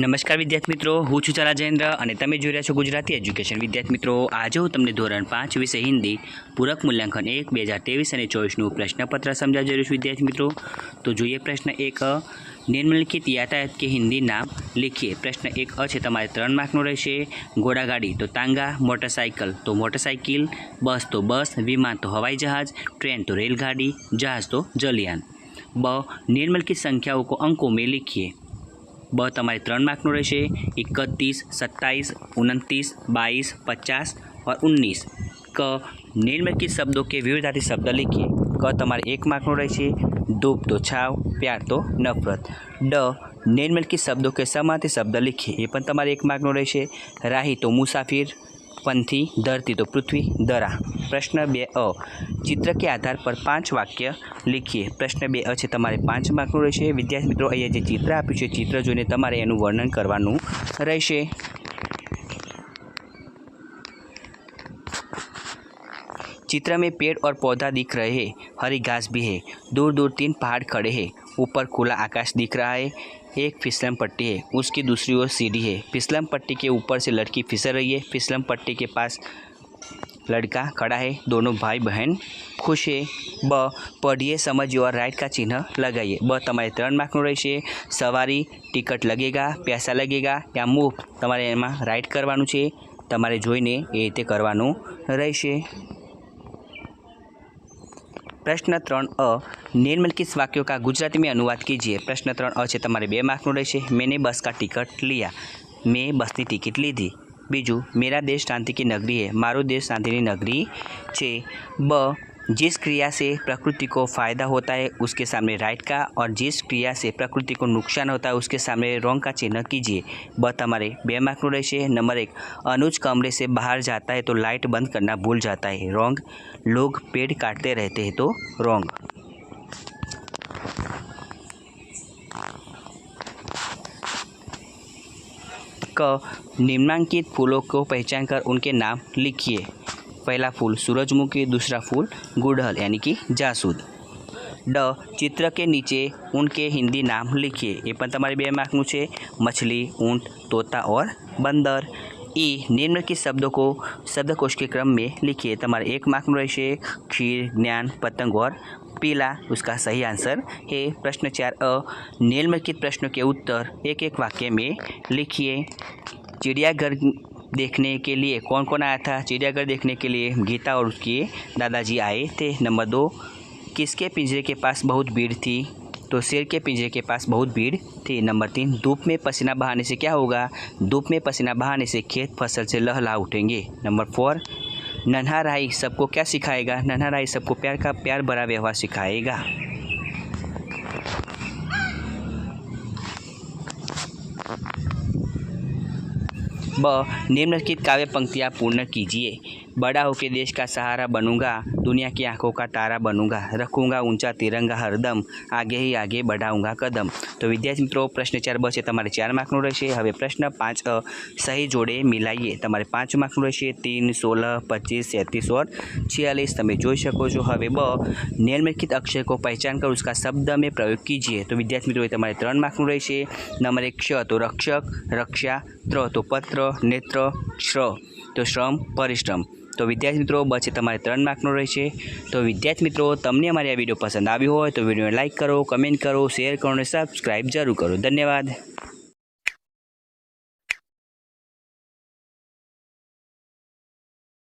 નમસ્કાર વિદ્યાર્થી મિત્રો, હું છું ચાલા જયેન્દ્ર અને તમે જોઈ રહ્યા છો ગુજરાતી એજ્યુકેશન. વિદ્યાર્થી મિત્રો, આજે હું તમને ધોરણ 5 વિષય હિન્દી પૂરક મૂલ્યાંકન 1 2023 અને 24નું પ્રશ્નપત્ર સમજાવી રહ્યો છું. વિદ્યાર્થી મિત્રો, તો જોઈએ પ્રશ્ન 1 નિમ્નલિખિત यातायात के हिंदी नाम लिखिए. प्रश्न 1 છે તમારે 3 માર્કનો રહેશે. ઘોડાગાડી તો તાંગા, મોટરસાઇકલ તો મોટરસાઇકલ, બસ તો બસ, વિમાન તો હવાઈ જહાજ, ટ્રેન તો रेलगाड़ी, जहाज तो जलयान. ब निम्नलिखित संख्याओं को अंकों में लिखिए. ब તમારે 3 માર્કનો રહેશે. 31, 27, 29, 22, 50 और 19. क निम्नलिखित शब्दों के विरुद्धार्थी शब्द लिखिए. क તમારે 1 માર્કનો રહેશે. धूप तो छाव, प्यार तो नफरत. ड निम्नलिखित शब्दों के समार्थी शब्द लिखिए. ये पण તમારે 1 માર્કનો રહેશે. राही तो मुसाफिर, पंथी, धरती तो पृथ्वी, दरा. प्रश्न 2 चित्र के आधार पर 5 वाक्य लिखिए. प्रश्न 2 છે તમારે 5 માર્કનો રહેશે. વિદ્યાર્થી મિત્રો, અહીંયા જે ચિત્ર આપ્યું છે, ચિત્ર જોઈને તમારે એનું વર્ણન કરવાનું રહેશે. चित्र में पेड़ और पौधा दिख रहे हैं, हरी घास भी है, दूर दूर 3 पहाड़ खड़े हैं, ऊपर खुला आकाश दिख रहा है, एक फिसलन पट्टी है, उसकी दूसरी ओर सीढ़ी है, फिसलन पट्टी के ऊपर से लड़की फिसल रही है, फिसलन पट्टी के पास लड़का खड़ा है, दोनों भाई बहन खुश है. ब पढ़िए, समझिए और राइट का चिन्ह लगाइए. ब તમારે 3 માર્કનો રહેશે. સવારી, ટિકટ लगेगा, पैसा लगेगा या मुफ्त, તમારે એમાં રાઇટ કરવાનું છે. તમારે જોઈને એ રીતે કરવાનું રહેશે. प्रश्न 3 निम्नलिखित वाक्यों का गुजराती में अनुवाद कीजिए. प्रश्न 3 છે તમારે 2 માર્કનો રહેશે. मैंने बस का टिकट लिया, મેં બસની ટિકિટ લીધી. બીજું, मेरा देश शांति की नगरी है, મારો દેશ શાંતિની નગરી છે. ब जिस क्रिया से प्रकृति को फ़ायदा होता है उसके सामने राइट का और जिस क्रिया से प्रकृति को नुकसान होता है उसके सामने रॉन्ग का चिन्ह कीजिए. ब તમારે 2 માર્કનો રહેશે. नंबर 1 अनुज कमरे से बाहर जाता है तो लाइट बंद करना भूल जाता है, रॉन्ग. लोग पेड़ काटते रहते हैं तो रॉन्ग. क निम्नांकित फूलों को पहचान कर उनके नाम लिखिए. पहला फूल सूरजमुखी, दूसरा फूल गुड़हल यानी कि जासूद. ड चित्र के नीचे उनके हिंदी नाम लिखिए. ये पण તમારે 2 માર્કનું છે. मछली, ऊंट, तोता और बंदर. ई निम्नलिखित शब्दों को शब्दकोश के क्रम में लिखिए. તમારે 1 માર્કનું રહેશે. खीर, ज्ञान, पतंग और पीला उसका सही आंसर है. प्रश्न 4 निम्नलिखित प्रश्नों के उत्तर एक एक वाक्य में लिखिए. चिड़ियाघर देखने के लिए कौन कौन आया था? चिड़ियाघर देखने के लिए गीता और उसके दादाजी आए थे. नंबर 2 किसके पिंजरे के पास बहुत भीड़ थी? तो शेर के पिंजरे के पास बहुत भीड़ थी. नंबर 3 धूप में पसीना बहाने से क्या होगा? धूप में पसीना बहाने से खेत फसल से लहला उठेंगे. नंबर 4 नन्हा राही सबको क्या सिखाएगा? नन्हा राही सबको प्यार भरा व्यवहार सिखाएगा. ब निम्नलिखित काव्य पंक्तियाँ पूर्ण कीजिए. बड़ा होकर देश का सहारा बनूंगा, दुनिया की आंखों का तारा बनूंगा, रखूंगा ऊंचा तिरंगा हरदम, आगे ही आगे बढ़ाऊंगा कदम. तो विद्यार्थी मित्रों, प्रश्न 4 છે તમારે 4 માર્કનો રહેશે. હવે પ્રશ્ન 5 સહી જોડે મિલાઈએ. તમારે 5 માર્કનો રહેશે. 3, 16, 25, 37 और 46 તમે જોઈ શકો છો. હવે બ निम्नलिखित अक्षर को पहचान कर उसका शब्द में प्रयोग कीजिए. तो विद्यार्थी मित्रों, તમારે 3 માર્કનું રહેશે. नंबर 1 क्ष तो रक्षक, रक्षा, त्र तो पत्र, नेत्र, श्र तो श्रम, परिश्रम. तो विद्यार्थी मित्रों, बचे તમારે 3 માર્કનો રહેશે. તો વિદ્યાર્થી મિત્રો, તમને અમારી આ વિડીયો પસંદ આવ્યો હોય તો વિડીયોને લાઇક કરો, કમેન્ટ કરો, શેર કરો અને સબસ્ક્રાઈબ જરૂર કરો. ધન્યવાદ.